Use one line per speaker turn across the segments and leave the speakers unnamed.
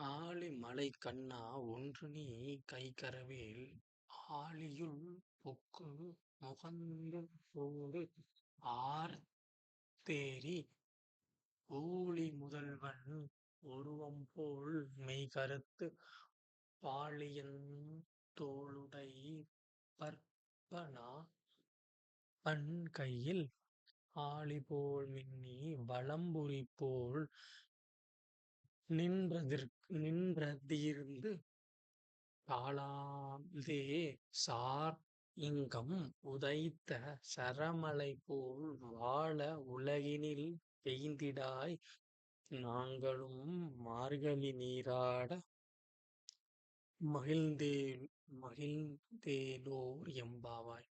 ஆழிமலைக் கண்ணா ஒன்றுநீ கைகரவேல் ஆழியுள் book முகந்து போடு ஆர்த்தேரி ஊழி முதல்வன் உருவம்போல் மெய்கருத்து பாழியந் தோளுடை பற்பநா பண்கையில் ஆழிபோல் மின்னி வலம்புரிபோல் நின்றதிர்ந்து தாழாதே சார்இங்கம் உதைத்த சரமலைபோல் வாழ உலகினில் பெய்திடாய் நாங்களும் மார்கழி நீராட மகிழ்ந்தேலோர் எம்பாவாய்.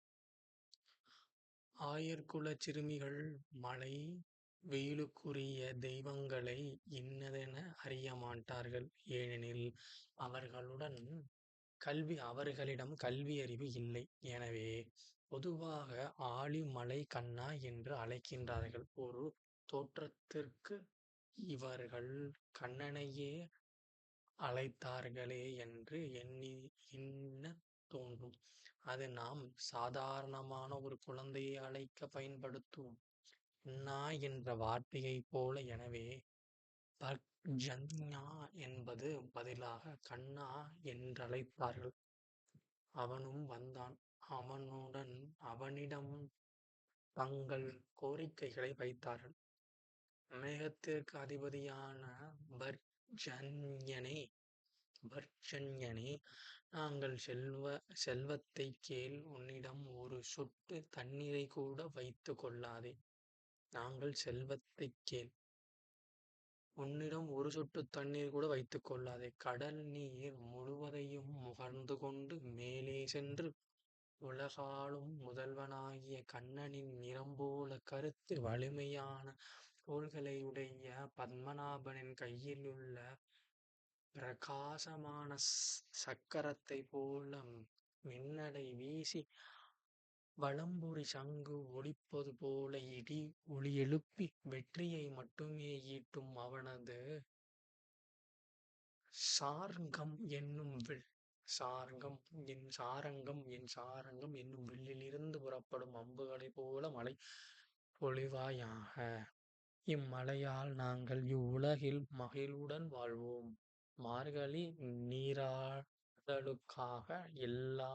ஆயர்குலச் சிறுமிகள் மழை வெயிலுக்குரிய தெய்வங்களை இன்னதென அறியமாட்டார்கள். ஏனெனில் அவர்களிடம் கல்வியறிவு இல்லை. எனவே பொதுவாக ஆழிமலைக் கண்ணா என்று அழைக்கின்றார்கள். ஒரு தோற்றத்திற்கு இவர்கள் கண்ணனையே அழைத்தார்களே என்று எண்ணத் தோன்றும். அது நாம் சாதாரணமான ஒரு குழந்தையை அழைக்கப் பயன்படுத்தும் கண்ணா என்ற வார்த்தையைப் போல. எனவே பர்ஜன்யா என்பது பதிலாக கண்ணா என்றழைத்தார்கள். அவனும் வந்தான். அவனிடம் தங்கள் கோரிக்கைகளை வைத்தார்கள். மேகத்திற்கு அதிபதியான பர்ஜன்யனே, நாங்கள் செல்வத்தைக் கேள். உன்னிடம் ஒரு சொட்டு தண்ணீரைக் கூட வைத்துக் கொள்ளாதே. நாங்கள் செல்வத்தைக் கேள். உன்னிடம் ஒரு சொட்டு தண்ணீர் கூட வைத்துக் கொள்ளாதே. கடல் நீர் முழுவதையும் முகர்ந்து கொண்டு மேலே சென்று உலகாளும் முதல்வனாகிய கண்ணனின் நிறம்போல கருத்து வலிமையான தோள்களையுடைய பத்மநாபனின் கையிலுள்ள பிரகாசமான சக்கரத்தைப் போல மின்னலை வீசி வலம்புரி சங்கு ஒலிப்பது போல இடி ஒலி எழுப்பி வெற்றியை மட்டுமே ஈட்டும் அவனது சார்ங்கம் என்னும் வில்லிலிருந்து புறப்படும் அம்புகளைப் போல மழை பொழிவாயாக. இம்மழையால் நாங்கள் இவ்வுலகில் மகிழ்வுடன் வாழ்வோம். மார்கழி நீராடலுக்காக எல்லா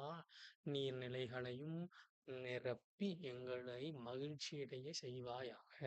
நீர்நிலைகளையும் நிரப்பி எங்களை மகிழ்ச்சியடையச் செய்வாயாக.